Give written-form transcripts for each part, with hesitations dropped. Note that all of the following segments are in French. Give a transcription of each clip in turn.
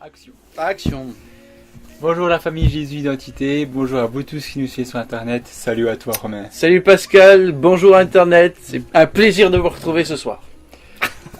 Action. Action. Bonjour la famille Jésus Identité, bonjour à vous tous qui nous suivez sur internet, salut à toi Romain. Salut Pascal, bonjour internet, c'est un plaisir de vous retrouver ce soir.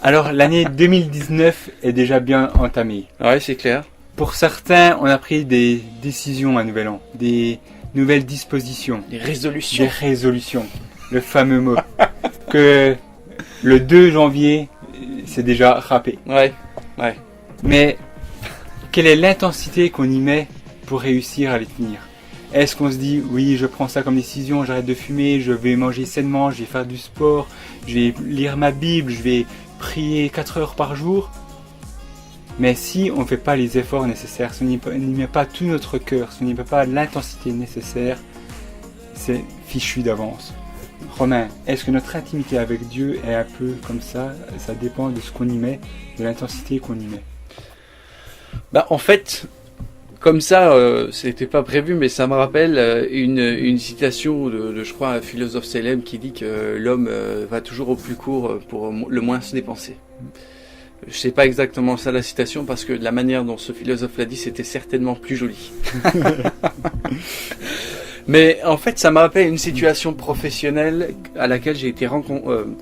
Alors l'année 2019 est déjà bien entamée. Ouais, c'est clair. Pour certains, on a pris des décisions à nouvel an, des nouvelles dispositions, Des résolutions. des résolutions, le fameux mot, que le 2 janvier, c'est déjà râpé. Ouais. Mais quelle est l'intensité qu'on y met pour réussir à les tenir? Est-ce qu'on se dit, oui, je prends ça comme décision, j'arrête de fumer, je vais manger sainement, je vais faire du sport, je vais lire ma Bible, je vais prier 4 heures par jour? Mais si on ne fait pas les efforts nécessaires, si on n'y met pas tout notre cœur, si on n'y met pas l'intensité nécessaire, c'est fichu d'avance. Romain, est-ce que notre intimité avec Dieu est un peu comme ça? Ça dépend de ce qu'on y met, de l'intensité qu'on y met. Bah en fait, comme ça, c'était pas prévu, mais ça me rappelle une citation de, je crois, un philosophe célèbre qui dit que l'homme va toujours au plus court pour le moins se dépenser. Je sais pas exactement ça la citation parce que la manière dont ce philosophe l'a dit, c'était certainement plus joli. Mais en fait, ça me rappelle une situation professionnelle à laquelle j'ai été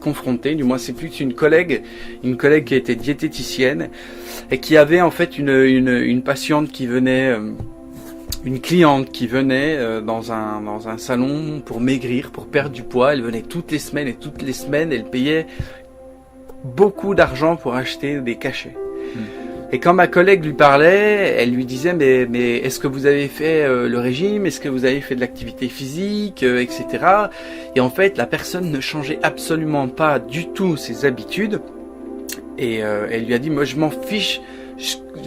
confronté. Du moins, c'est plus une collègue qui était diététicienne et qui avait en fait une patiente qui venait, une cliente qui venait dans un salon pour maigrir, pour perdre du poids. Elle venait toutes les semaines, elle payait beaucoup d'argent pour acheter des cachets. Et quand ma collègue lui parlait, elle lui disait mais est-ce que vous avez fait le régime, est-ce que vous avez fait de l'activité physique, etc. Et en fait, la personne ne changeait absolument pas du tout ses habitudes. Et elle lui a dit, moi je m'en fiche,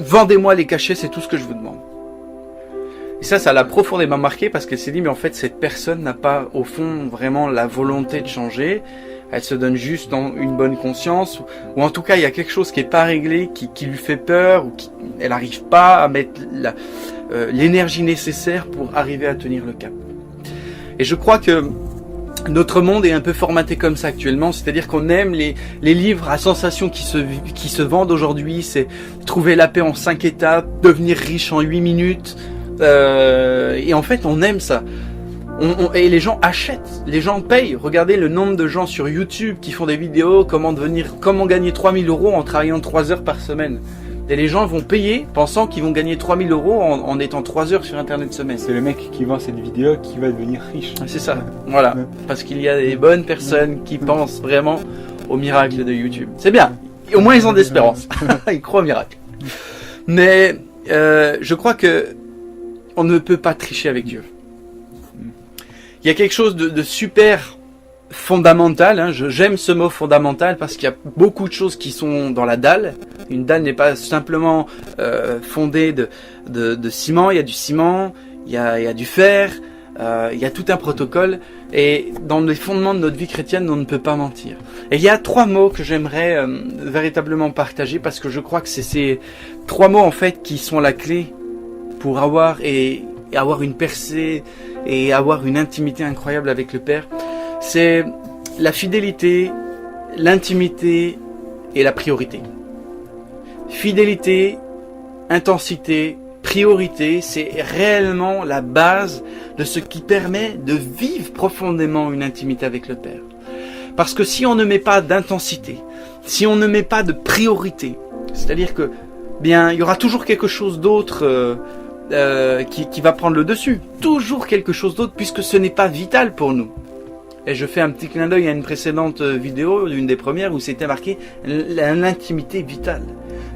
vendez-moi les cachets, c'est tout ce que je vous demande. Et ça l'a profondément marqué parce qu'elle s'est dit, mais en fait cette personne n'a pas au fond vraiment la volonté de changer. Elle se donne juste dans une bonne conscience, ou en tout cas il y a quelque chose qui est pas réglé, qui lui fait peur, ou elle n'arrive pas à mettre l'énergie nécessaire pour arriver à tenir le cap. Et je crois que notre monde est un peu formaté comme ça actuellement, c'est-à-dire qu'on aime les livres à sensations qui se vendent aujourd'hui, c'est trouver la paix en 5 étapes, devenir riche en 8 minutes, et en fait on aime ça. Et les gens achètent, les gens payent. Regardez le nombre de gens sur YouTube qui font des vidéos comment gagner 3000 € en travaillant 3 heures par semaine. Et les gens vont payer pensant qu'ils vont gagner 3000 € en étant 3 heures sur internet semaine. C'est le mec qui vend cette vidéo qui va devenir riche. C'est ça, voilà. Parce qu'il y a des bonnes personnes qui pensent vraiment au miracle de YouTube. C'est bien, au moins ils ont d'espérance. Ils croient au miracle. Mais je crois que on ne peut pas tricher avec Dieu. Il y a quelque chose de super fondamental, hein. J'aime ce mot fondamental parce qu'il y a beaucoup de choses qui sont dans la dalle. Une dalle n'est pas simplement fondée de ciment, il y a du ciment, il y a du fer, il y a tout un protocole. Et dans les fondements de notre vie chrétienne, on ne peut pas mentir. Et il y a 3 mots que j'aimerais véritablement partager parce que je crois que c'est ces 3 mots en fait qui sont la clé pour avoir une percée et avoir une intimité incroyable avec le Père. C'est la fidélité, l'intimité et la priorité. Fidélité, intensité, priorité, c'est réellement la base de ce qui permet de vivre profondément une intimité avec le Père. Parce que si on ne met pas d'intensité, si on ne met pas de priorité, c'est-à-dire que bien il y aura toujours quelque chose d'autre qui va prendre le dessus. Toujours quelque chose d'autre puisque ce n'est pas vital pour nous. Et je fais un petit clin d'œil à une précédente vidéo, l'une des premières, où c'était marqué l'intimité vitale.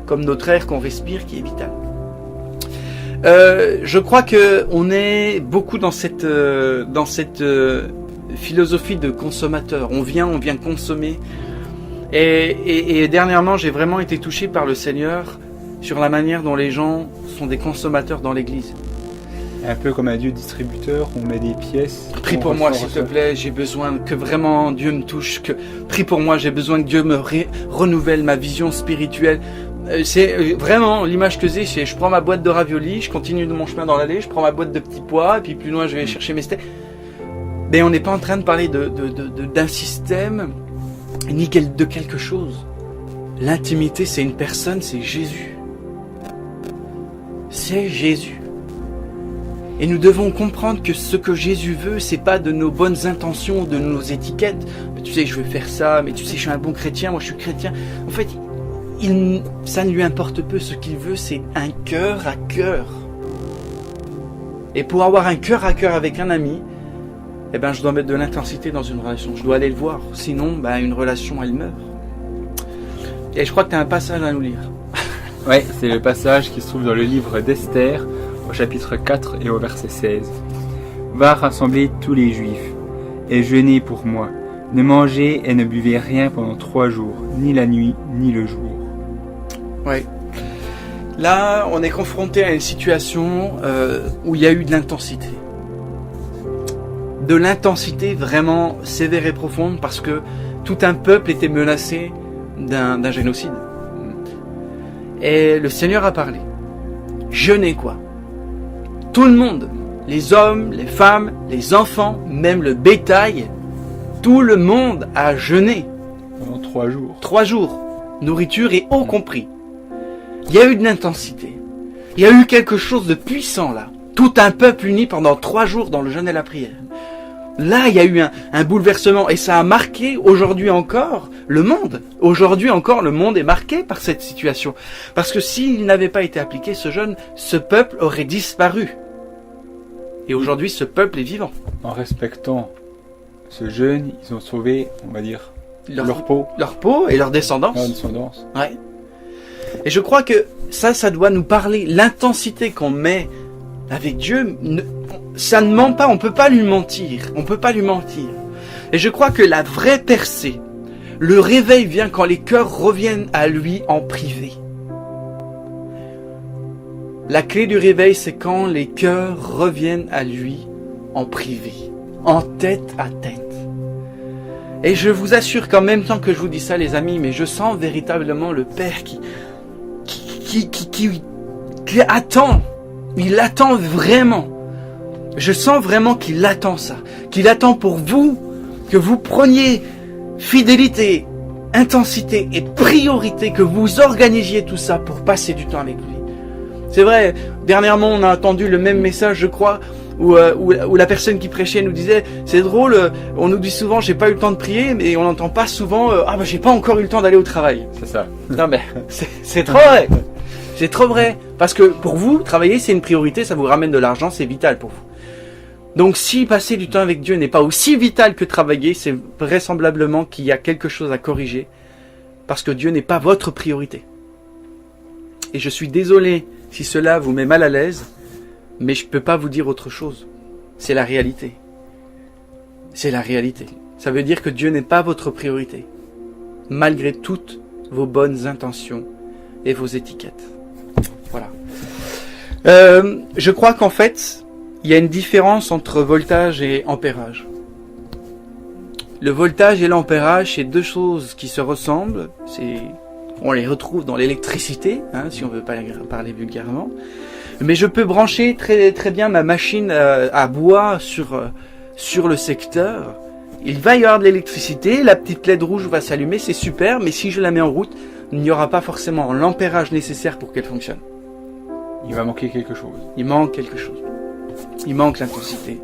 Comme notre air qu'on respire qui est vital. Je crois que on est beaucoup dans cette philosophie de consommateur. On vient consommer. Et dernièrement, j'ai vraiment été touché par le Seigneur sur la manière dont les gens sont des consommateurs dans l'église. Un peu comme un Dieu distributeur, on met des pièces. Prie pour moi s'il te plaît, j'ai besoin que vraiment Dieu me touche. Prie pour moi, j'ai besoin que Dieu me renouvelle ma vision spirituelle. C'est vraiment l'image que j'ai, c'est je prends ma boîte de raviolis, je continue de mon chemin dans l'allée, je prends ma boîte de petits pois, et puis plus loin je vais chercher mes steaks. Mais on n'est pas en train de parler d'un système, ni de quelque chose. L'intimité, c'est une personne, c'est Jésus. c'est Jésus. Et nous devons comprendre que ce que Jésus veut, c'est pas de nos bonnes intentions, de nos étiquettes. Mais tu sais, je vais faire ça, mais tu sais, je suis un bon chrétien, moi je suis chrétien. En fait, ça ne lui importe peu. Ce qu'il veut, c'est un cœur à cœur. Et pour avoir un cœur à cœur avec un ami, eh ben, je dois mettre de l'intensité dans une relation. Je dois aller le voir. Sinon, ben, une relation, elle meurt. Et je crois que tu as un passage à nous lire. Ouais, c'est le passage qui se trouve dans le livre d'Esther, au chapitre 4 et au verset 16. Va rassembler tous les Juifs, et jeûnez pour moi. Ne mangez et ne buvez rien pendant 3 jours, ni la nuit, ni le jour. Ouais. Là, on est confronté à une situation où il y a eu de l'intensité. De l'intensité vraiment sévère et profonde, parce que tout un peuple était menacé d'un génocide. Et le Seigneur a parlé. Jeûnez quoi? Tout le monde, les hommes, les femmes, les enfants, même le bétail, tout le monde a jeûné. Pendant 3 jours. 3 jours. Nourriture et eau compris. Il y a eu de l'intensité. Il y a eu quelque chose de puissant là. Tout un peuple uni pendant 3 jours dans le jeûne et la prière. Là, il y a eu un bouleversement et ça a marqué aujourd'hui encore le monde. Aujourd'hui encore, le monde est marqué par cette situation. Parce que s'il n'avait pas été appliqué, ce jeûne, ce peuple aurait disparu. Et aujourd'hui, ce peuple est vivant. En respectant ce jeûne, ils ont sauvé, on va dire, leur peau. Leur peau et leur descendance. Leur descendance. Ouais. Et je crois que ça doit nous parler. L'intensité qu'on met avec Dieu, ça ne ment pas, on ne peut pas lui mentir. On ne peut pas lui mentir. Et je crois que la vraie percée, le réveil vient quand les cœurs reviennent à lui en privé. La clé du réveil, c'est quand les cœurs reviennent à lui en privé, en tête à tête. Et je vous assure qu'en même temps que je vous dis ça, les amis, mais je sens véritablement le Père qui attend. Il attend vraiment. Je sens vraiment qu'il attend ça. Qu'il attend pour vous que vous preniez fidélité, intensité et priorité, que vous organisiez tout ça pour passer du temps avec lui. C'est vrai, dernièrement on a entendu le même message, je crois, où la personne qui prêchait nous disait, c'est drôle, on nous dit souvent j'ai pas eu le temps de prier, mais on n'entend pas souvent, j'ai pas encore eu le temps d'aller au travail. C'est ça. Non mais c'est trop vrai. C'est trop vrai. Parce que pour vous, travailler c'est une priorité, ça vous ramène de l'argent, c'est vital pour vous. Donc si passer du temps avec Dieu n'est pas aussi vital que travailler, c'est vraisemblablement qu'il y a quelque chose à corriger. Parce que Dieu n'est pas votre priorité. Et je suis désolé si cela vous met mal à l'aise, mais je ne peux pas vous dire autre chose. C'est la réalité. C'est la réalité. Ça veut dire que Dieu n'est pas votre priorité, malgré toutes vos bonnes intentions et vos étiquettes. Voilà. Je crois qu'en fait, il y a une différence entre voltage et ampérage. Le voltage et l'ampérage, c'est deux choses qui se ressemblent. On les retrouve dans l'électricité, si on veut pas parler vulgairement. Mais je peux brancher très, très bien ma machine à bois sur le secteur. Il va y avoir de l'électricité, la petite LED rouge va s'allumer, c'est super, mais si je la mets en route, il n'y aura pas forcément l'ampérage nécessaire pour qu'elle fonctionne. Il va manquer quelque chose. Il manque quelque chose. Il manque l'intensité.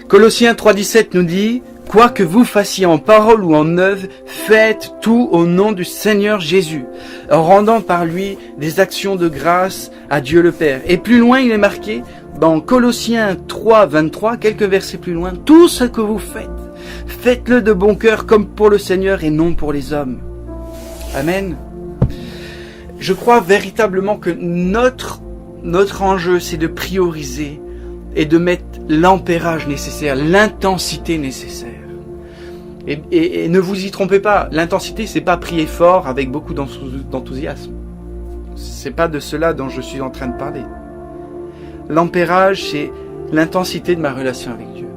Colossiens 3,17 nous dit « Quoi que vous fassiez en parole ou en œuvre, faites tout au nom du Seigneur Jésus, en rendant par lui des actions de grâce à Dieu le Père. » Et plus loin, il est marqué dans Colossiens 3,23, quelques versets plus loin, « Tout ce que vous faites, faites-le de bon cœur comme pour le Seigneur et non pour les hommes. » Amen. Je crois véritablement que notre enjeu, c'est de prioriser et de mettre l'ampérage nécessaire, l'intensité nécessaire. Et ne vous y trompez pas, l'intensité, c'est pas prier fort avec beaucoup d'enthousiasme. C'est pas de cela dont je suis en train de parler. L'ampérage, c'est l'intensité de ma relation avec Dieu.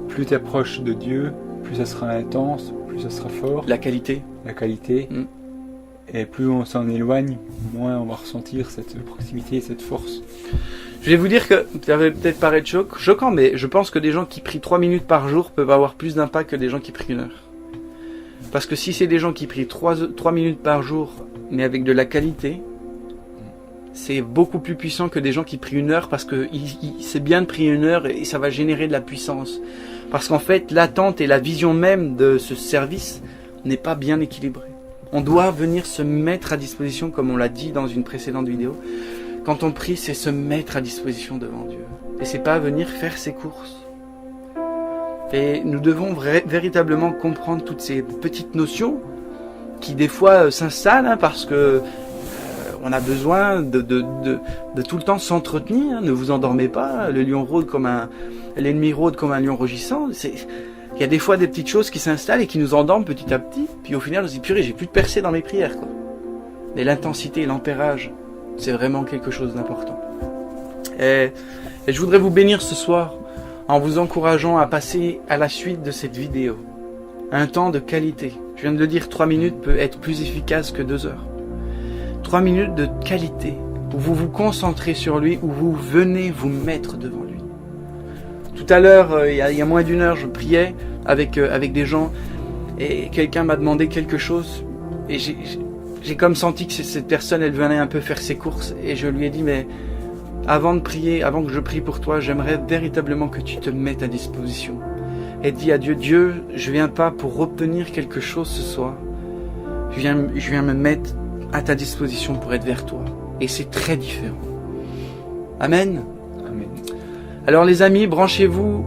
Plus tu es proche de Dieu, plus ça sera intense, plus ça sera fort. La qualité. La qualité. Et plus on s'en éloigne, moins on va ressentir cette proximité, cette force. Je vais vous dire que, ça va peut-être paraître choquant, mais je pense que des gens qui prient 3 minutes par jour peuvent avoir plus d'impact que des gens qui prient 1 heure. Parce que si c'est des gens qui prient 3 minutes par jour, mais avec de la qualité, c'est beaucoup plus puissant que des gens qui prient 1 heure, parce que c'est bien de prier 1 heure et ça va générer de la puissance. Parce qu'en fait, l'attente et la vision même de ce service n'est pas bien équilibrée. On doit venir se mettre à disposition, comme on l'a dit dans une précédente vidéo. Quand on prie, c'est se mettre à disposition devant Dieu. Et c'est pas venir faire ses courses. Et nous devons véritablement comprendre toutes ces petites notions qui des fois s'installent, parce que on a besoin de tout le temps s'entretenir. Ne vous endormez pas. Le lion rôde l'ennemi rôde comme un lion rugissant. Il y a des fois des petites choses qui s'installent et qui nous endorment petit à petit. Puis au final, on se dit, purée, j'ai plus de percée dans mes prières, quoi. Mais l'intensité et l'ampérage, c'est vraiment quelque chose d'important. Et je voudrais vous bénir ce soir en vous encourageant à passer à la suite de cette vidéo. Un temps de qualité. Je viens de le dire, 3 minutes peut être plus efficace que 2 heures. 3 minutes de qualité, où vous vous concentrez sur lui, où vous venez vous mettre devant lui. Tout à l'heure, il y a moins d'1 heure, je priais avec des gens, et quelqu'un m'a demandé quelque chose, et j'ai comme senti que cette personne, elle venait un peu faire ses courses, et je lui ai dit, mais avant de prier, avant que je prie pour toi, j'aimerais véritablement que tu te mettes à disposition. Et dis à Dieu, Dieu, je viens pas pour obtenir quelque chose ce soir, je viens me mettre à ta disposition pour être vers toi. Et c'est très différent. Amen. Amen. Alors les amis, branchez-vous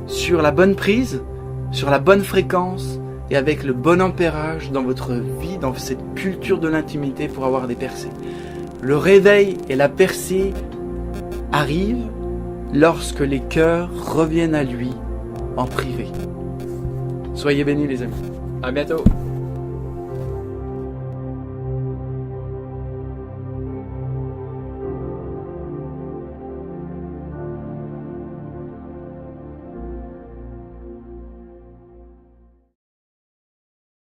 sur la bonne prise, sur la bonne fréquence et avec le bon ampérage dans votre vie, dans cette culture de l'intimité pour avoir des percées. Le réveil et la percée arrivent lorsque les cœurs reviennent à lui en privé. Soyez bénis les amis. À bientôt.